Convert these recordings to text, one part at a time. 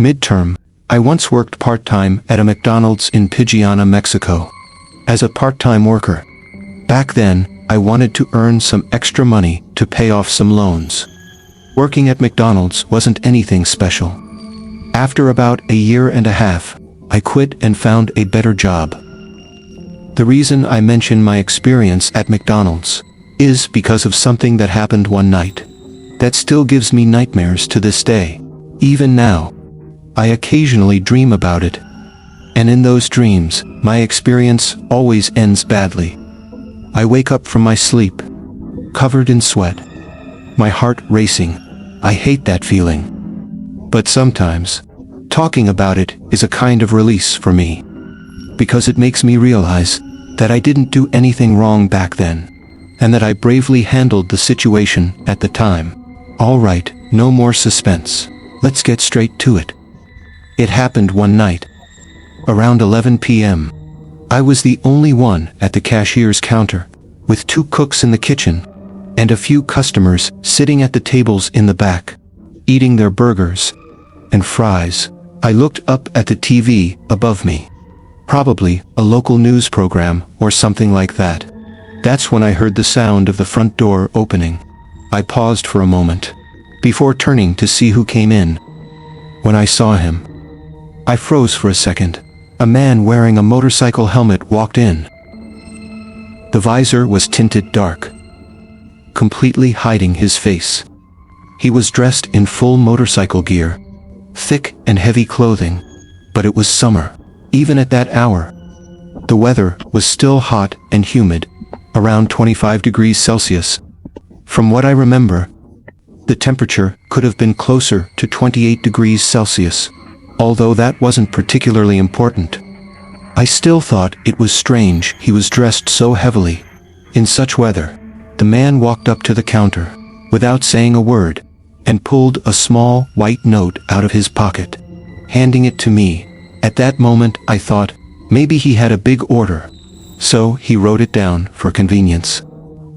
Midterm, I once worked part-time at a McDonald's in Pijuyana, Mexico. As a part-time worker. Back then, I wanted to earn some extra money to pay off some loans. Working at McDonald's wasn't anything special. After about a year and a half, I quit and found a better job. The reason I mention my experience at McDonald's is because of something that happened one night that still gives me nightmares to this day. Even now, I occasionally dream about it. And in those dreams, my experience always ends badly. I wake up from my sleep, covered in sweat, my heart racing. I hate that feeling. But sometimes, talking about it is a kind of release for me, because it makes me realize that I didn't do anything wrong back then, and that I bravely handled the situation at the time. All right, no more suspense. Let's get straight to it. It happened one night. Around 11 p.m. I was the only one at the cashier's counter, with 2 cooks in the kitchen, and a few customers sitting at the tables in the back, eating their burgers and fries. I looked up at the TV above me. Probably a local news program or something like that. That's when I heard the sound of the front door opening. I paused for a moment, before turning to see who came in. When I saw him, I froze for a second. A man wearing a motorcycle helmet walked in. The visor was tinted dark, completely hiding his face. He was dressed in full motorcycle gear, thick and heavy clothing, but it was summer. Even at that hour, the weather was still hot and humid, around 25 degrees Celsius. From what I remember, the temperature could have been closer to 28 degrees Celsius. Although that wasn't particularly important. I still thought it was strange he was dressed so heavily. In such weather, the man walked up to the counter, without saying a word, and pulled a small white note out of his pocket, handing it to me. At that moment I thought, maybe he had a big order, so he wrote it down for convenience.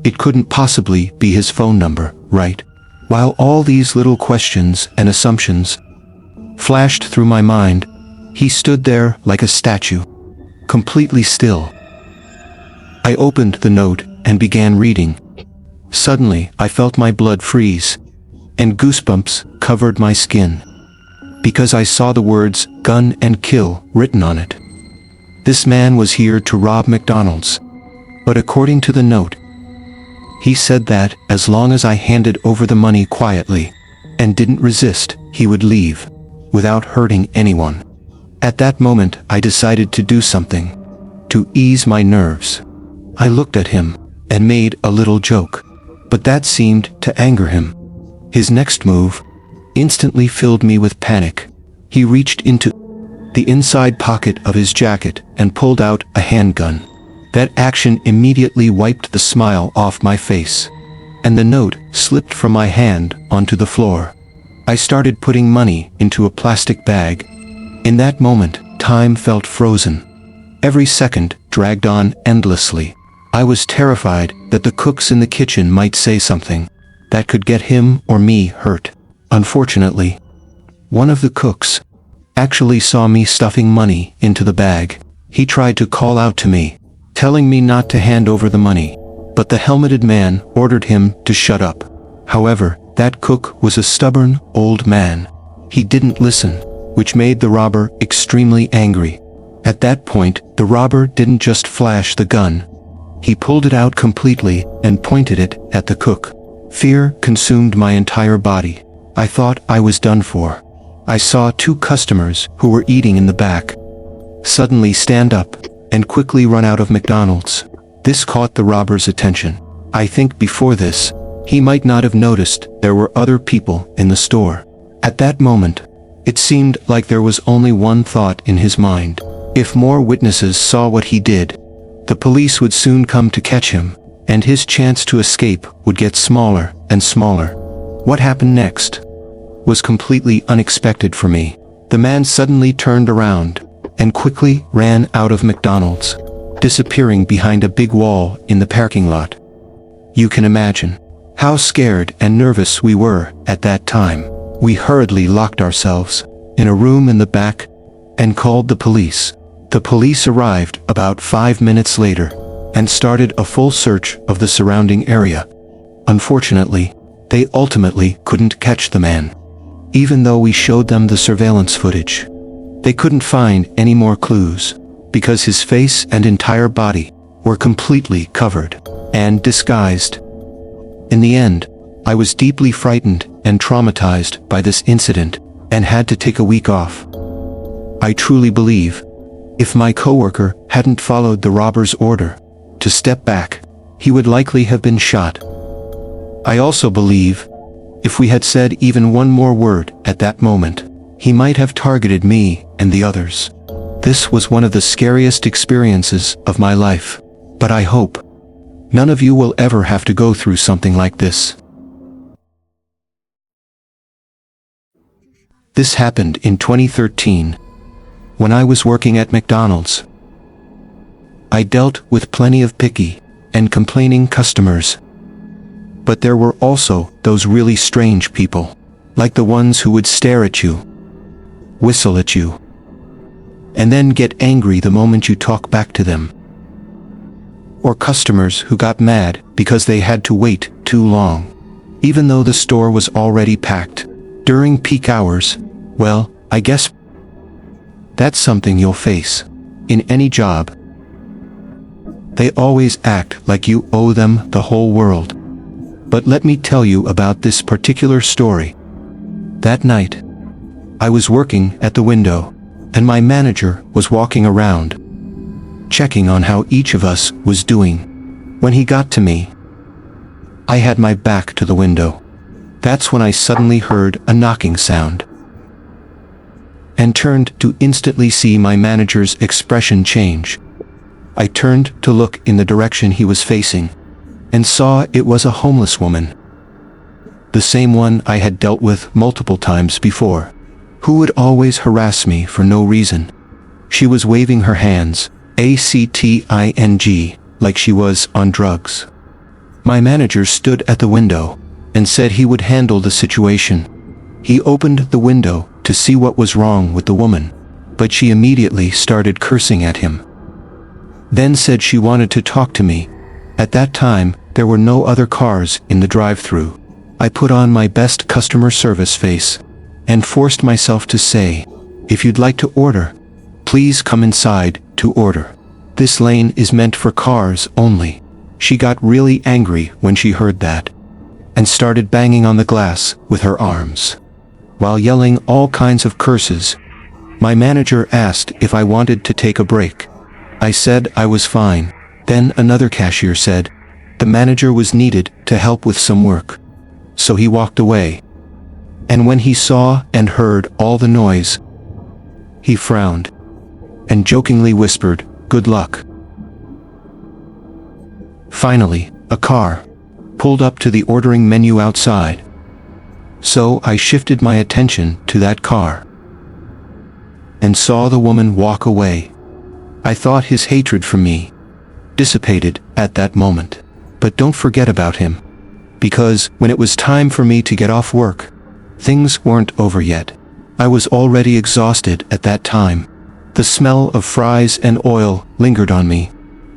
It couldn't possibly be his phone number, right? While all these little questions and assumptions flashed through my mind, he stood there like a statue, completely still. I opened the note and began reading. Suddenly, I felt my blood freeze, and goosebumps covered my skin, because I saw the words "gun and kill" written on it. This man was here to rob McDonald's, but according to the note, he said that as long as I handed over the money quietly and didn't resist, he would leave without hurting anyone. At that moment, I decided to do something to ease my nerves. I looked at him and made a little joke, but that seemed to anger him. His next move instantly filled me with panic. He reached into the inside pocket of his jacket and pulled out a handgun. That action immediately wiped the smile off my face, and the note slipped from my hand onto the floor. I started putting money into a plastic bag. In that moment, time felt frozen. Every second dragged on endlessly. I was terrified that the cooks in the kitchen might say something that could get him or me hurt. Unfortunately, one of the cooks actually saw me stuffing money into the bag. He tried to call out to me, telling me not to hand over the money, but the helmeted man ordered him to shut up. However, that cook was a stubborn, old man. He didn't listen, which made the robber extremely angry. At that point, the robber didn't just flash the gun. He pulled it out completely and pointed it at the cook. Fear consumed my entire body. I thought I was done for. I saw 2 customers who were eating in the back suddenly stand up and quickly run out of McDonald's. This caught the robber's attention. I think before this, he might not have noticed there were other people in the store. At that moment, it seemed like there was only one thought in his mind. If more witnesses saw what he did, the police would soon come to catch him, and his chance to escape would get smaller and smaller. What happened next was completely unexpected for me. The man suddenly turned around and quickly ran out of McDonald's, disappearing behind a big wall in the parking lot. You can imagine how scared and nervous we were at that time. We hurriedly locked ourselves in a room in the back, and called the police. The police arrived about 5 minutes later and started a full search of the surrounding area. Unfortunately, they ultimately couldn't catch the man. Even though we showed them the surveillance footage, they couldn't find any more clues, because his face and entire body were completely covered and disguised. In the end, I was deeply frightened and traumatized by this incident and had to take a week off. I truly believe, if my coworker hadn't followed the robber's order to step back, he would likely have been shot. I also believe, if we had said even one more word at that moment, he might have targeted me and the others. This was one of the scariest experiences of my life, but I hope none of you will ever have to go through something like this. This happened in 2013, when I was working at McDonald's. I dealt with plenty of picky and complaining customers. But there were also those really strange people, like the ones who would stare at you, whistle at you, and then get angry the moment you talk back to them. Or customers who got mad because they had to wait too long, even though the store was already packed. During peak hours, well, I guess that's something you'll face in any job. They always act like you owe them the whole world. But let me tell you about this particular story. That night, I was working at the window, and my manager was walking around, checking on how each of us was doing. When he got to me, I had my back to the window. That's when I suddenly heard a knocking sound, and turned to instantly see my manager's expression change. I turned to look in the direction he was facing, and saw it was a homeless woman. The same one I had dealt with multiple times before, who would always harass me for no reason. She was waving her hands, acting, like she was on drugs. My manager stood at the window and said he would handle the situation. He opened the window to see what was wrong with the woman, but she immediately started cursing at him. Then said she wanted to talk to me. At that time, there were no other cars in the drive-thru. I put on my best customer service face and forced myself to say, "If you'd like to order, please come inside to order. This lane is meant for cars only." She got really angry when she heard that, and started banging on the glass with her arms, while yelling all kinds of curses. My manager asked if I wanted to take a break. I said I was fine. Then another cashier said the manager was needed to help with some work, so he walked away. And when he saw and heard all the noise, he frowned and jokingly whispered, "Good luck." Finally, a car pulled up to the ordering menu outside, so I shifted my attention to that car and saw the woman walk away. I thought his hatred for me dissipated at that moment. But don't forget about him, because when it was time for me to get off work, things weren't over yet. I was already exhausted at that time. The smell of fries and oil lingered on me.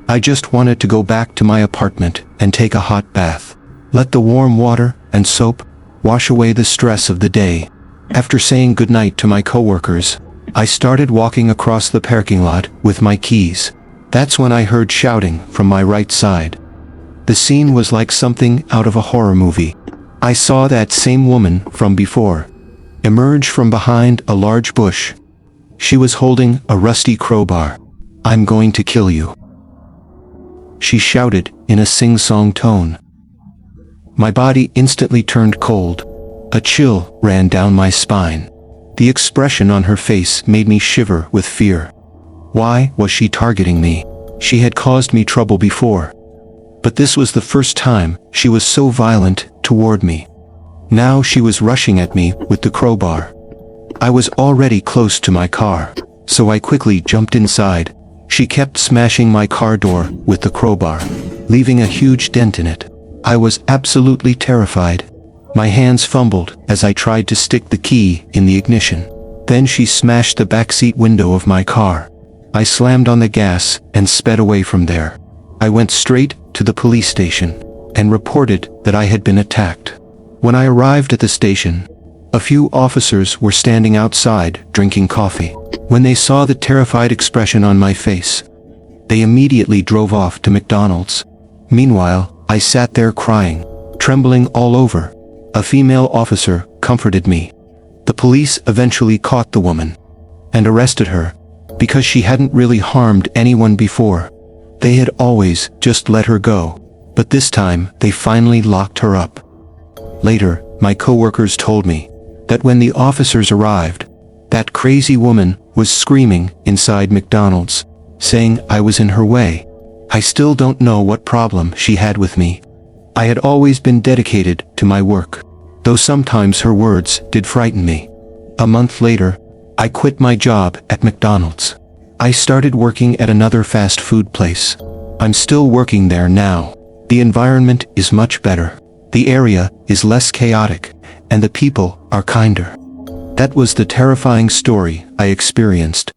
I just wanted to go back to my apartment and take a hot bath. Let the warm water and soap wash away the stress of the day. After saying goodnight to my coworkers, I started walking across the parking lot with my keys. That's when I heard shouting from my right side. The scene was like something out of a horror movie. I saw that same woman from before emerge from behind a large bush. She was holding a rusty crowbar. "I'm going to kill you," she shouted in a sing-song tone. My body instantly turned cold. A chill ran down my spine. The expression on her face made me shiver with fear. Why was she targeting me? She had caused me trouble before, but this was the first time she was so violent toward me. Now she was rushing at me with the crowbar. I was already close to my car, so I quickly jumped inside. She kept smashing my car door with the crowbar, leaving a huge dent in it. I was absolutely terrified. My hands fumbled as I tried to stick the key in the ignition. Then she smashed the backseat window of my car. I slammed on the gas and sped away from there. I went straight to the police station and reported that I had been attacked. When I arrived at the station, a few officers were standing outside drinking coffee. When they saw the terrified expression on my face, they immediately drove off to McDonald's. Meanwhile, I sat there crying, trembling all over. A female officer comforted me. The police eventually caught the woman and arrested her because she hadn't really harmed anyone before. They had always just let her go, but this time they finally locked her up. Later, my coworkers told me that when the officers arrived, that crazy woman was screaming inside McDonald's, saying I was in her way. I still don't know what problem she had with me. I had always been dedicated to my work, though sometimes her words did frighten me. A month later, I quit my job at McDonald's. I started working at another fast food place. I'm still working there now. The environment is much better. The area is less chaotic, and the people are kinder. That was the terrifying story I experienced